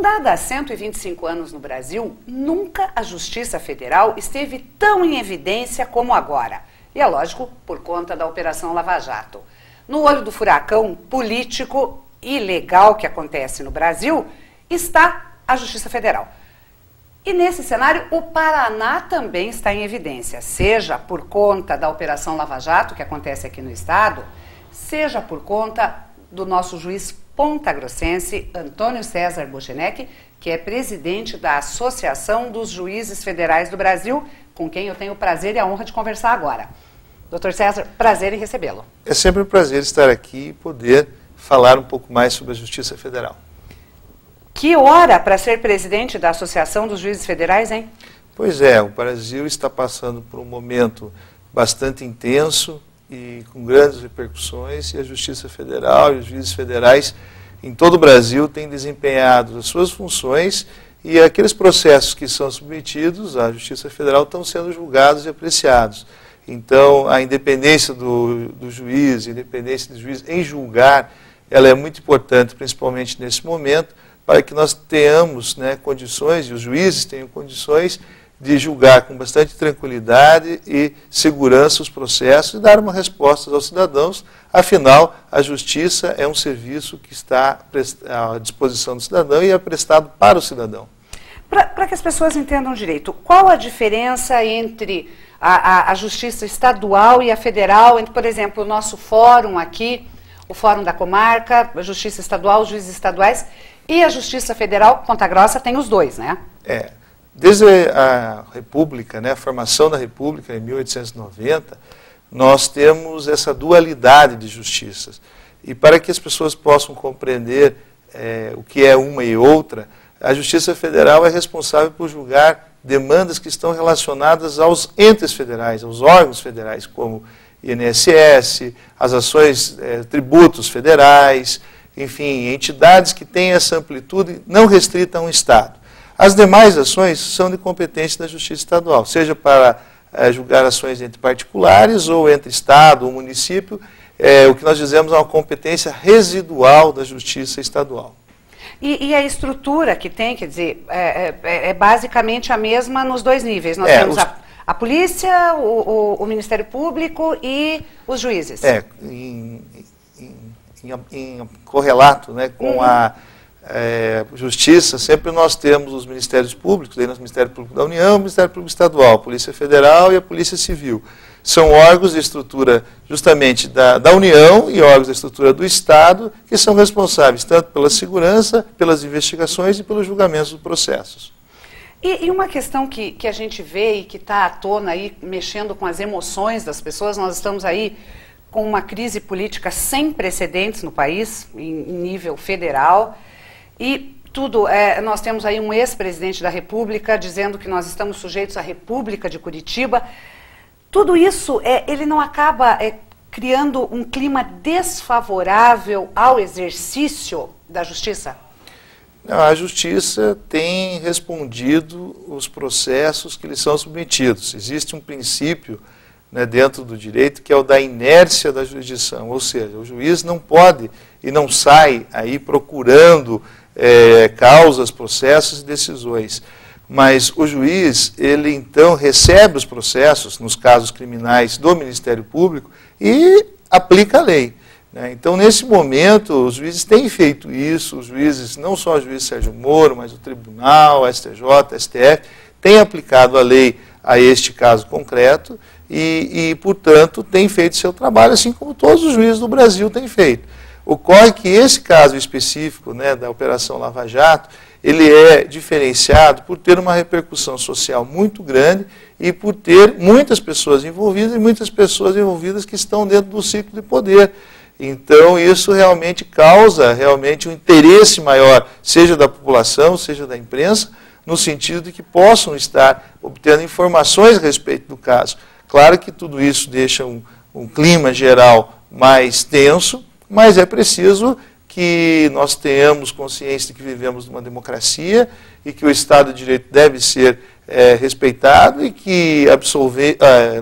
Fundada há 125 anos no Brasil, nunca a Justiça Federal esteve tão em evidência como agora. E é lógico, por conta da Operação Lava Jato. No olho do furacão político e legal que acontece no Brasil, está a Justiça Federal. E nesse cenário, o Paraná também está em evidência, seja por conta da Operação Lava Jato, que acontece aqui no estado, seja por conta do nosso juiz pontagrossense, Antônio César Buchenec, que é presidente da Associação dos Juízes Federais do Brasil, com quem eu tenho o prazer e a honra de conversar agora. Doutor César, prazer em recebê-lo. É sempre um prazer estar aqui e poder falar um pouco mais sobre a Justiça Federal. Que hora para ser presidente da Associação dos Juízes Federais, hein? Pois é, o Brasil está passando por um momento bastante intenso e com grandes repercussões, e a Justiça Federal e os juízes federais em todo o Brasil têm desempenhado as suas funções, e aqueles processos que são submetidos à Justiça Federal estão sendo julgados e apreciados. Então, a independência do juiz, a independência do juiz em julgar, ela é muito importante, principalmente nesse momento, para que nós tenhamos, condições, e os juízes tenham condições de julgar com bastante tranquilidade e segurança os processos e dar uma resposta aos cidadãos. Afinal, a justiça é um serviço que está à disposição do cidadão e é prestado para o cidadão. Para que as pessoas entendam direito, qual a diferença entre a justiça estadual e a federal, entre, por exemplo, o nosso fórum aqui, o Fórum da Comarca, a Justiça Estadual, os juízes estaduais, e a Justiça Federal? Ponta Grossa tem os dois, né? Desde a República, a formação da República em 1890, nós temos essa dualidade de justiças. E para que as pessoas possam compreender o que é uma e outra, a Justiça Federal é responsável por julgar demandas que estão relacionadas aos entes federais, aos órgãos federais, como INSS, as ações, tributos federais, enfim, entidades que têm essa amplitude não restrita a um Estado. As demais ações são de competência da Justiça Estadual, seja para julgar ações entre particulares ou entre Estado ou município, o que nós dizemos é uma competência residual da Justiça Estadual. E a estrutura que tem, quer dizer, é basicamente a mesma nos dois níveis. Nós temos a polícia, o Ministério Público e os juízes. Em correlato com a Justiça, sempre nós temos os Ministérios Públicos, daí nós Ministério Público da União, o Ministério Público Estadual, a Polícia Federal e a Polícia Civil. São órgãos de estrutura justamente da União e órgãos de estrutura do Estado que são responsáveis tanto pela segurança, pelas investigações e pelos julgamentos dos processos. E uma questão que a gente vê e que está à tona aí, mexendo com as emoções das pessoas, nós estamos aí com uma crise política sem precedentes no país, em nível federal, e tudo, nós temos aí um ex-presidente da República dizendo que nós estamos sujeitos à República de Curitiba. Tudo isso, ele não acaba criando um clima desfavorável ao exercício da justiça? Não, a justiça tem respondido os processos que lhes são submetidos. Existe um princípio dentro do direito que é o da inércia da jurisdição, ou seja, o juiz não pode e não sai aí procurando causas, processos e decisões. Mas o juiz, ele então recebe os processos, nos casos criminais, do Ministério Público e aplica a lei. Então, nesse momento, os juízes têm feito isso, os juízes, não só o juiz Sérgio Moro, mas o Tribunal, a STJ, a STF, têm aplicado a lei a este caso concreto e, portanto, têm feito seu trabalho, assim como todos os juízes do Brasil têm feito. Ocorre que esse caso específico da Operação Lava Jato, ele é diferenciado por ter uma repercussão social muito grande e por ter muitas pessoas envolvidas e muitas pessoas envolvidas que estão dentro do ciclo de poder. Então, isso realmente causa um interesse maior, seja da população, seja da imprensa, no sentido de que possam estar obtendo informações a respeito do caso. Claro que tudo isso deixa um clima geral mais tenso, mas é preciso que nós tenhamos consciência de que vivemos numa democracia e que o Estado de Direito deve ser respeitado e que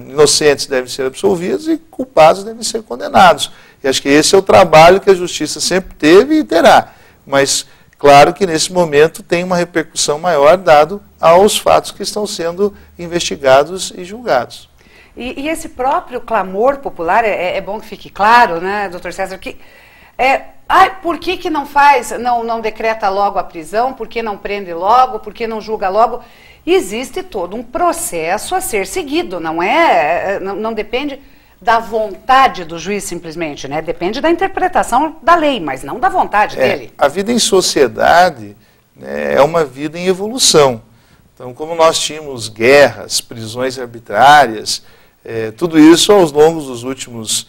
inocentes devem ser absolvidos e culpados devem ser condenados. E acho que esse é o trabalho que a Justiça sempre teve e terá. Mas Claro que nesse momento tem uma repercussão maior dado aos fatos que estão sendo investigados e julgados. E esse próprio clamor popular, é bom que fique claro, né, doutor César, que por que não faz, não decreta logo a prisão, por que não prende logo, por que não julga logo? Existe todo um processo a ser seguido, não depende da vontade do juiz simplesmente, né? Depende da interpretação da lei, mas não da vontade dele. A vida em sociedade, né, é uma vida em evolução. Então, como nós tínhamos guerras, prisões arbitrárias, tudo isso ao longo dos últimos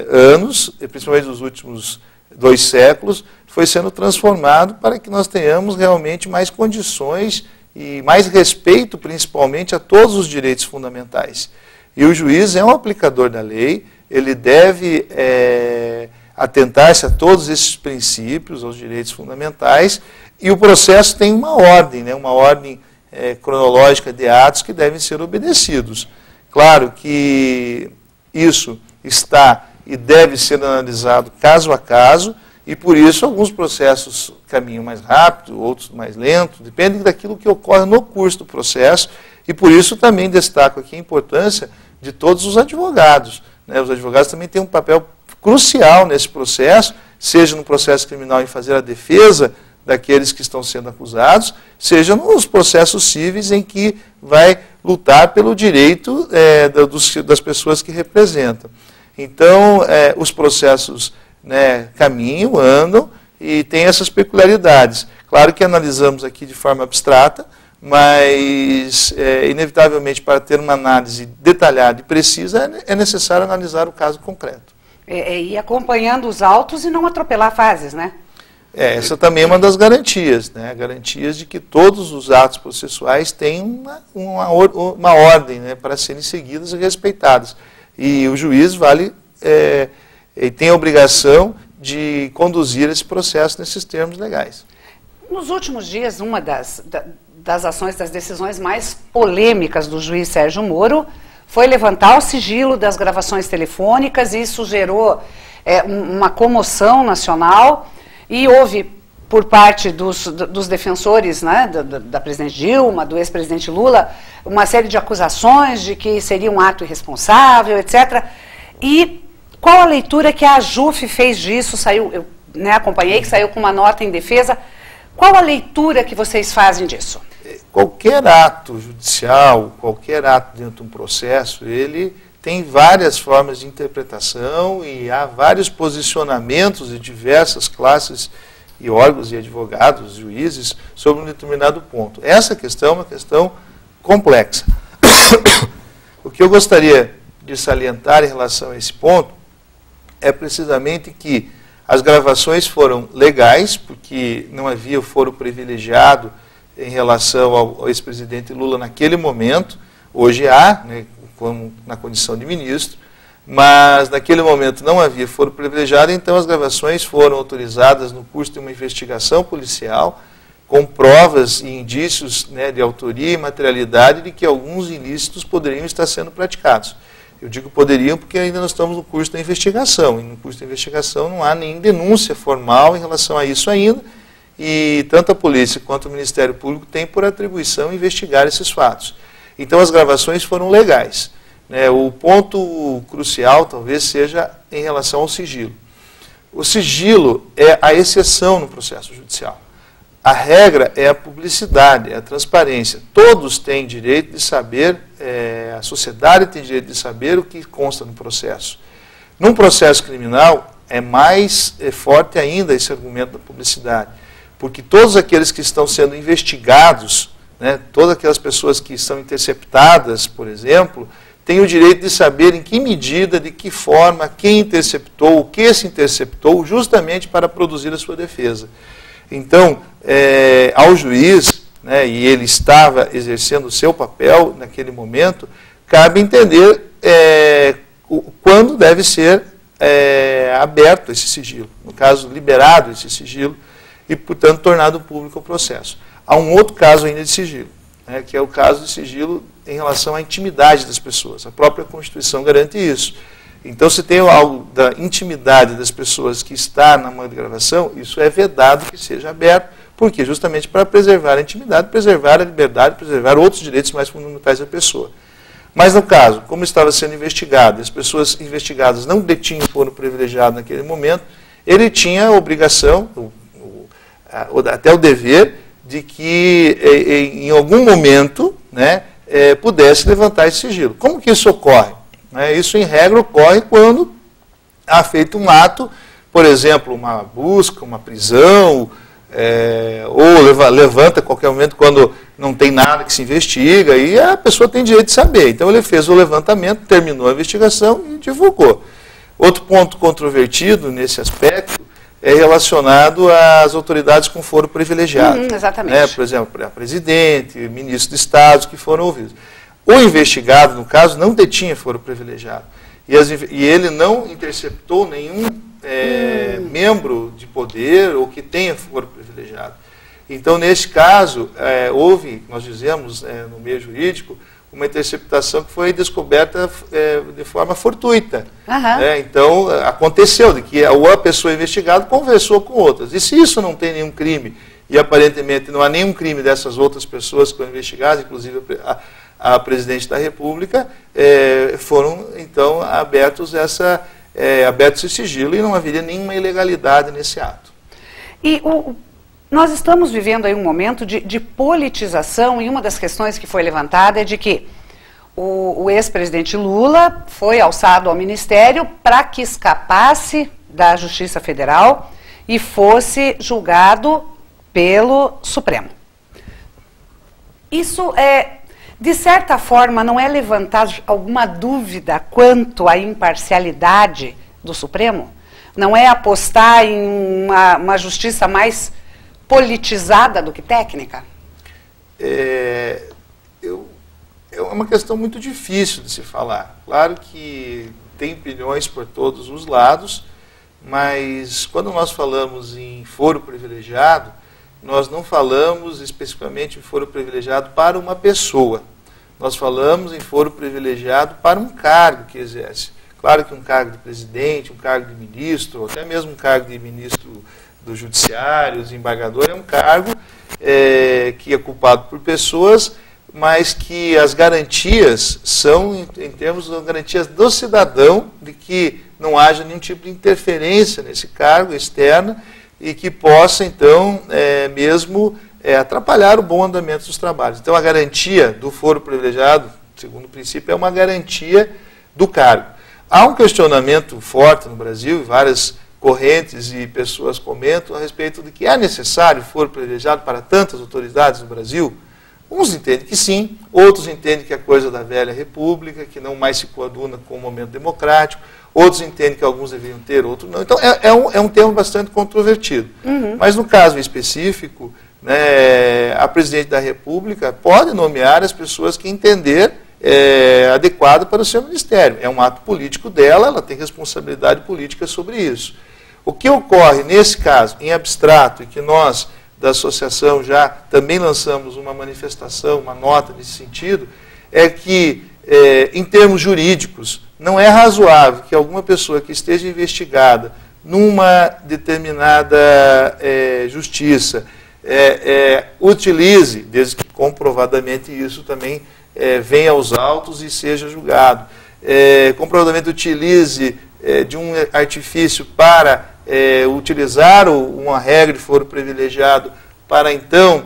anos, e principalmente dos últimos 2 séculos, foi sendo transformado para que nós tenhamos realmente mais condições e mais respeito, principalmente, a todos os direitos fundamentais. E o juiz é um aplicador da lei, ele deve atentar-se a todos esses princípios, aos direitos fundamentais, e o processo tem uma ordem, né, uma ordem cronológica de atos que devem ser obedecidos. Claro que isso está e deve ser analisado caso a caso, e por isso alguns processos caminham mais rápido, outros mais lento, depende daquilo que ocorre no curso do processo, e por isso também destaco aqui a importância de todos os advogados, né? Os advogados também têm um papel crucial nesse processo, seja no processo criminal em fazer a defesa daqueles que estão sendo acusados, seja nos processos cíveis em que vai lutar pelo direito das pessoas que representam. Então, os processos, né, caminham, andam e têm essas peculiaridades. Claro que analisamos aqui de forma abstrata, mas, inevitavelmente, para ter uma análise detalhada e precisa, é necessário analisar o caso concreto. E acompanhando os autos e não atropelar fases, né? Essa também é uma das garantias, né? Garantias de que todos os atos processuais têm uma ordem, né, para serem seguidas e respeitadas. E o juiz tem a obrigação de conduzir esse processo nesses termos legais. Nos últimos dias, uma das ações, das decisões mais polêmicas do juiz Sérgio Moro foi levantar o sigilo das gravações telefônicas, e isso gerou uma comoção nacional, e houve, por parte dos defensores, né, da presidente Dilma, do ex-presidente Lula, uma série de acusações de que seria um ato irresponsável, etc. E qual a leitura que a AJUF fez disso? Eu acompanhei que saiu com uma nota em defesa. Qual a leitura que vocês fazem disso? Qualquer ato judicial, qualquer ato dentro de um processo, ele tem várias formas de interpretação e há vários posicionamentos de diversas classes e órgãos e advogados, juízes, sobre um determinado ponto. Essa questão é uma questão complexa. O que eu gostaria de salientar em relação a esse ponto é precisamente que as gravações foram legais, porque não havia foro privilegiado em relação ao ex-presidente Lula naquele momento. Hoje há, né, como na condição de ministro, mas naquele momento não havia foro privilegiado, então as gravações foram autorizadas no curso de uma investigação policial, com provas e indícios, né, de autoria e materialidade de que alguns ilícitos poderiam estar sendo praticados. Eu digo poderiam porque ainda não estamos no curso da investigação, e no curso da investigação não há nem denúncia formal em relação a isso ainda, e tanto a polícia quanto o Ministério Público têm por atribuição investigar esses fatos. Então as gravações foram legais. O ponto crucial talvez seja em relação ao sigilo. O sigilo é a exceção no processo judicial. A regra é a publicidade, é a transparência. Todos têm direito de saber, a sociedade tem direito de saber o que consta no processo. Num processo criminal, é mais forte ainda esse argumento da publicidade, porque todos aqueles que estão sendo investigados, né, todas aquelas pessoas que são interceptadas, por exemplo, têm o direito de saber em que medida, de que forma, quem interceptou, o que se interceptou, justamente para produzir a sua defesa. Então, ao juiz, né, e ele estava exercendo o seu papel naquele momento, cabe entender quando deve ser aberto esse sigilo, no caso, liberado esse sigilo, e, portanto, tornado público o processo. Há um outro caso ainda de sigilo, né, que é o caso de sigilo em relação à intimidade das pessoas. A própria Constituição garante isso. Então, se tem algo da intimidade das pessoas que está na mão de gravação, isso é vedado que seja aberto. Por quê? Justamente para preservar a intimidade, preservar a liberdade, preservar outros direitos mais fundamentais da pessoa. Mas no caso, como estava sendo investigado, as pessoas investigadas não detinham foro privilegiado naquele momento, ele tinha a obrigação, até o dever, de que em algum momento, né, pudesse levantar esse sigilo. Como que isso ocorre? Isso, em regra, ocorre quando há feito um ato, por exemplo, uma busca, uma prisão, ou levanta a qualquer momento quando não tem nada que se investiga, e a pessoa tem direito de saber. Então ele fez o levantamento, terminou a investigação e divulgou. Outro ponto controvertido nesse aspecto é relacionado às autoridades com foro privilegiado. Exatamente. Por exemplo, a presidente, ministro de Estado que foram ouvidos. O investigado, no caso, não detinha foro privilegiado. E ele não interceptou nenhum membro de poder ou que tenha foro privilegiado. Então, neste caso, houve, nós dizemos, no meio jurídico, uma interceptação que foi descoberta de forma fortuita. Então, aconteceu de que a pessoa investigada conversou com outras. E se isso não tem nenhum crime, e aparentemente não há nenhum crime dessas outras pessoas que foram investigadas, inclusive a presidente da República, foram, então, abertos esse sigilo e não haveria nenhuma ilegalidade nesse ato. E nós estamos vivendo aí um momento de politização, e uma das questões que foi levantada é de que o ex-presidente Lula foi alçado ao ministério para que escapasse da Justiça Federal e fosse julgado pelo Supremo. Isso de certa forma, não é levantar alguma dúvida quanto à imparcialidade do Supremo? Não é apostar em uma justiça mais politizada do que técnica? É uma questão muito difícil de se falar. Claro que tem opiniões por todos os lados, mas quando nós falamos em foro privilegiado, nós não falamos especificamente em foro privilegiado para uma pessoa. Nós falamos em foro privilegiado para um cargo que exerce. Claro que um cargo de presidente, um cargo de ministro, ou até mesmo um cargo de ministro do judiciário, desembargador, é um cargo que é ocupado por pessoas, mas que as garantias são, em termos das garantias do cidadão, de que não haja nenhum tipo de interferência nesse cargo externa e que possa, então, mesmo atrapalhar o bom andamento dos trabalhos. Então, a garantia do foro privilegiado, segundo o princípio, é uma garantia do cargo. Há um questionamento forte no Brasil, várias correntes e pessoas comentam a respeito de que é necessário foro privilegiado para tantas autoridades no Brasil. Uns entendem que sim, outros entendem que é coisa da velha república, que não mais se coaduna com o momento democrático, outros entendem que alguns deveriam ter, outros não. Então, é um tema bastante controvertido. Mas, no caso específico, né, a presidente da República pode nomear as pessoas que entender adequado para o seu ministério. É um ato político dela, ela tem responsabilidade política sobre isso. O que ocorre nesse caso, em abstrato, e que nós, da associação, já também lançamos uma manifestação, uma nota nesse sentido, é que, em termos jurídicos, não é razoável que alguma pessoa que esteja investigada numa determinada justiça utilize, desde que comprovadamente isso também venha aos autos e seja julgado, comprovadamente utilize de um artifício para utilizar uma regra de foro privilegiado para, então,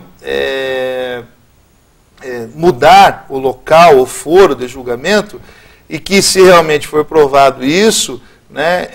mudar o local, o foro de julgamento, e que, se realmente for provado isso, né,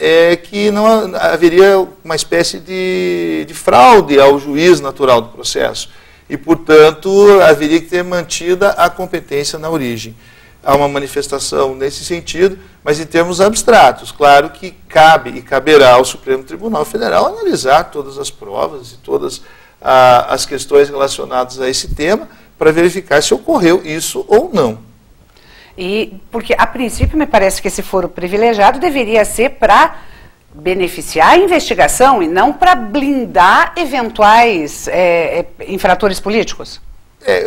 que não haveria uma espécie de fraude ao juiz natural do processo. E, portanto, haveria que ter mantida a competência na origem. Há uma manifestação nesse sentido, mas em termos abstratos. Claro que cabe e caberá ao Supremo Tribunal Federal analisar todas as provas e todas as questões relacionadas a esse tema para verificar se ocorreu isso ou não. E porque, a princípio, me parece que esse foro privilegiado deveria ser para beneficiar a investigação e não para blindar eventuais infratores políticos.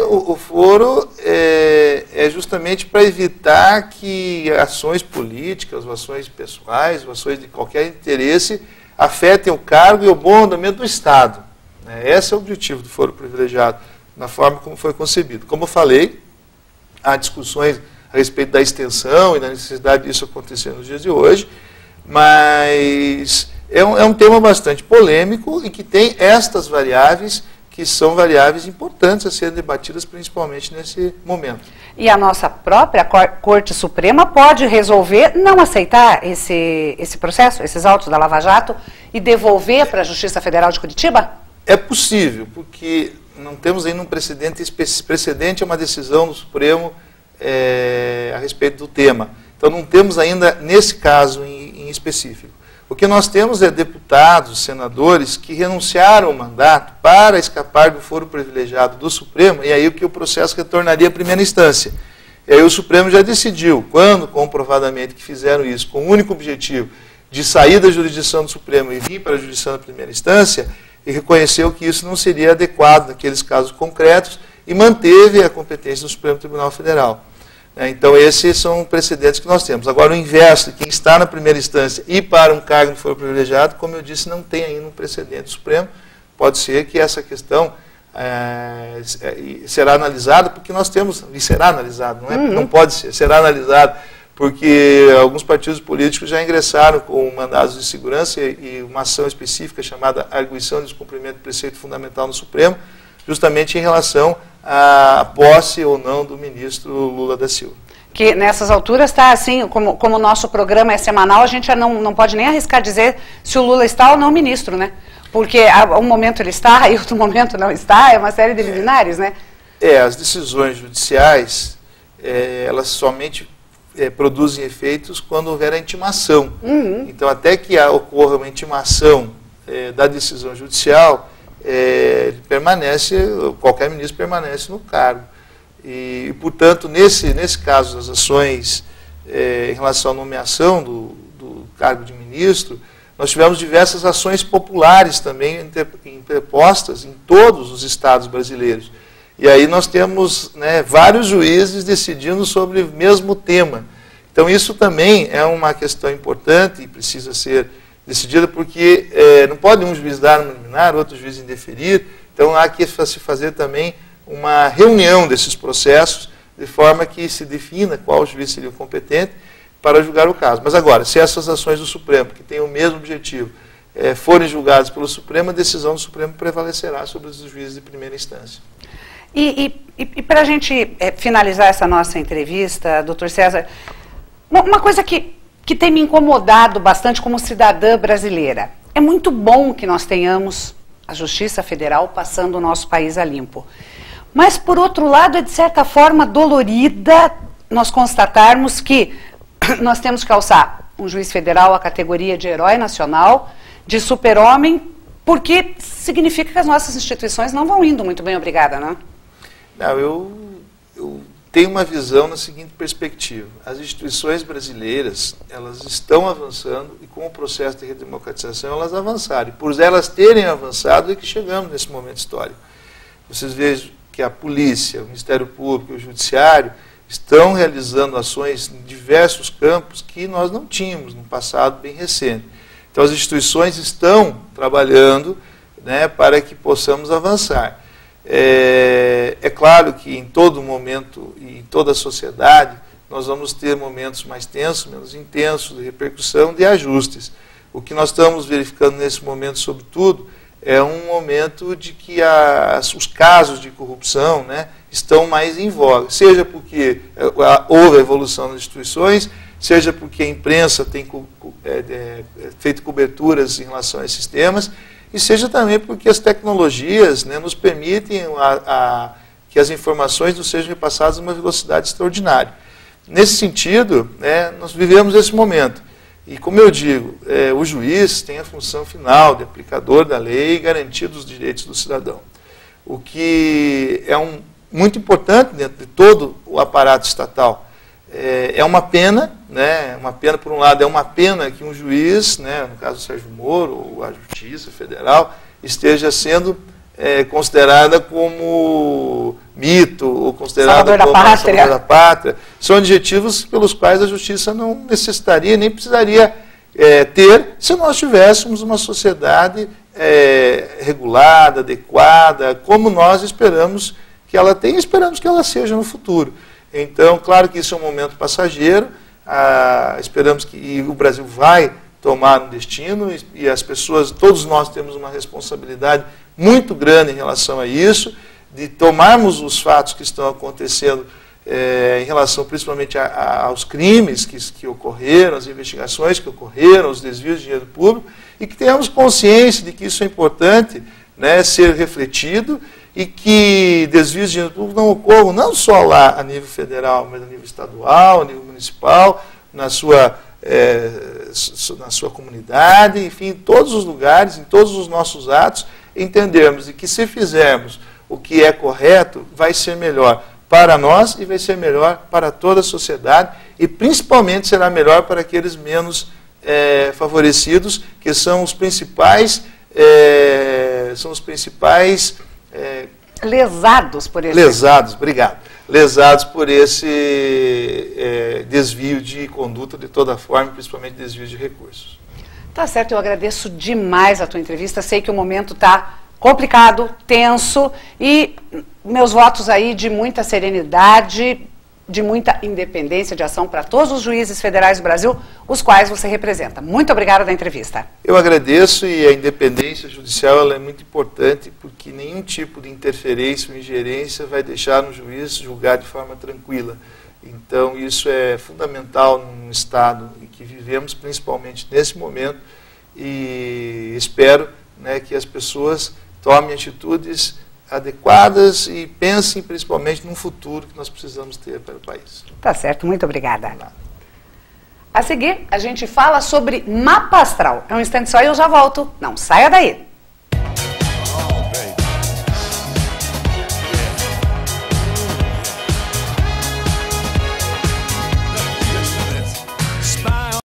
O foro é justamente para evitar que ações políticas, ou ações pessoais, ou ações de qualquer interesse afetem o cargo e o bom andamento do Estado. Esse é o objetivo do foro privilegiado, na forma como foi concebido. Como eu falei, há discussões a respeito da extensão e da necessidade disso acontecer nos dias de hoje, mas é um tema bastante polêmico e que tem estas variáveis que são variáveis importantes a serem debatidas, principalmente nesse momento. E a nossa própria Corte Suprema pode resolver não aceitar esse processo, esses autos da Lava Jato, e devolver para a Justiça Federal de Curitiba? É possível, porque não temos ainda um precedente. Precedente é uma decisão do Supremo a respeito do tema. Então não temos ainda, nesse caso em específico. O que nós temos é deputados, senadores que renunciaram ao mandato para escapar do foro privilegiado do Supremo, e aí o que o processo retornaria à primeira instância. E aí o Supremo já decidiu, quando comprovadamente que fizeram isso com o único objetivo de sair da jurisdição do Supremo e vir para a jurisdição da primeira instância, e reconheceu que isso não seria adequado naqueles casos concretos e manteve a competência do Supremo Tribunal Federal. Então, esses são precedentes que nós temos. Agora, o inverso, quem está na primeira instância e para um cargo que for privilegiado, como eu disse, não tem ainda um precedente do Supremo. Pode ser que essa questão será analisada, porque nós temos, e será analisado, não pode ser, será analisado, porque alguns partidos políticos já ingressaram com mandados de segurança e uma ação específica chamada arguição de descumprimento do preceito fundamental no Supremo, justamente em relação à posse ou não do ministro Lula da Silva. Que nessas alturas está assim, como o nosso programa é semanal, a gente já não pode nem arriscar dizer se o Lula está ou não ministro, né? Porque um momento ele está e outro momento não está, é uma série de liminares, né? As decisões judiciais, elas somente produzem efeitos quando houver a intimação. Então, até que ocorra uma intimação da decisão judicial, qualquer ministro permanece no cargo. E portanto, nesse caso das ações em relação à nomeação do cargo de ministro, nós tivemos diversas ações populares também interpostas em todos os estados brasileiros. E aí nós temos vários juízes decidindo sobre o mesmo tema. Então isso também é uma questão importante e precisa ser decidida, porque não pode um juiz dar uma liminar, outro juiz indeferir. Então há que se fazer também uma reunião desses processos, de forma que se defina qual juiz seria o competente para julgar o caso. Mas agora, se essas ações do Supremo, que têm o mesmo objetivo, forem julgadas pelo Supremo, a decisão do Supremo prevalecerá sobre os juízes de primeira instância. E para a gente finalizar essa nossa entrevista, doutor César, uma coisa que tem me incomodado bastante como cidadã brasileira. É muito bom que nós tenhamos a Justiça Federal passando o nosso país a limpo. Mas, por outro lado, é de certa forma dolorida nós constatarmos que nós temos que alçar um juiz federal à categoria de herói nacional, de super-homem, porque significa que as nossas instituições não vão indo muito bem, obrigada, né? Não, eu tenho uma visão na seguinte perspectiva. As instituições brasileiras, elas estão avançando e com o processo de redemocratização elas avançaram. E por elas terem avançado é que chegamos nesse momento histórico. Vocês vejam que a polícia, o Ministério Público e o Judiciário estão realizando ações em diversos campos que nós não tínhamos no passado bem recente. Então as instituições estão trabalhando para que possamos avançar. É claro que em todo momento e em toda a sociedade nós vamos ter momentos mais tensos, menos intensos, de repercussão, de ajustes. O que nós estamos verificando nesse momento, sobretudo, é um momento de que os casos de corrupção estão mais em voga, seja porque houve a evolução das instituições, seja porque a imprensa tem feito coberturas em relação a esses temas, e seja também porque as tecnologias nos permitem que as informações nos sejam repassadas em uma velocidade extraordinária. Nesse sentido, nós vivemos esse momento. E como eu digo, o juiz tem a função final de aplicador da lei e garantir os direitos do cidadão. O que é muito importante dentro de todo o aparato estatal. É uma pena, por um lado, é uma pena que um juiz, no caso do Sérgio Moro, ou a Justiça Federal, esteja sendo considerada como mito, ou considerado Salvador como Salvador da Pátria. São adjetivos pelos quais a justiça não necessitaria, nem precisaria ter, se nós tivéssemos uma sociedade regulada, adequada, como nós esperamos que ela tenha e esperamos que ela seja no futuro. Então, claro que isso é um momento passageiro, esperamos que o Brasil vai tomar um destino e as pessoas, todos nós temos uma responsabilidade muito grande em relação a isso, de tomarmos os fatos que estão acontecendo em relação principalmente aos crimes que ocorreram, as investigações que ocorreram, os desvios de dinheiro público, e que tenhamos consciência de que isso é importante, né, ser refletido, e que desvios de dinheiro público não ocorram não só lá a nível federal, mas a nível estadual, a nível municipal, na sua comunidade, enfim, em todos os lugares, em todos os nossos atos, entendermos de que se fizermos o que é correto, vai ser melhor para nós e vai ser melhor para toda a sociedade e principalmente será melhor para aqueles menos favorecidos, que são os principais lesados por esse... Lesados, obrigado. Lesados por esse desvio de conduta de toda forma, principalmente desvio de recursos. Tá certo, eu agradeço demais a tua entrevista, sei que o momento está complicado, tenso, e meus votos aí de muita serenidade, de muita independência de ação para todos os juízes federais do Brasil, os quais você representa. Muito obrigada da entrevista. Eu agradeço, e a independência judicial ela é muito importante, porque nenhum tipo de interferência ou ingerência vai deixar um juiz julgar de forma tranquila. Então isso é fundamental num Estado em que vivemos, principalmente nesse momento, e espero, né, que as pessoas tomem atitudes adequadas e pensem principalmente num futuro que nós precisamos ter para o país. Tá certo, muito obrigada. A seguir, a gente fala sobre mapa astral. É um instante só e eu já volto. Não saia daí.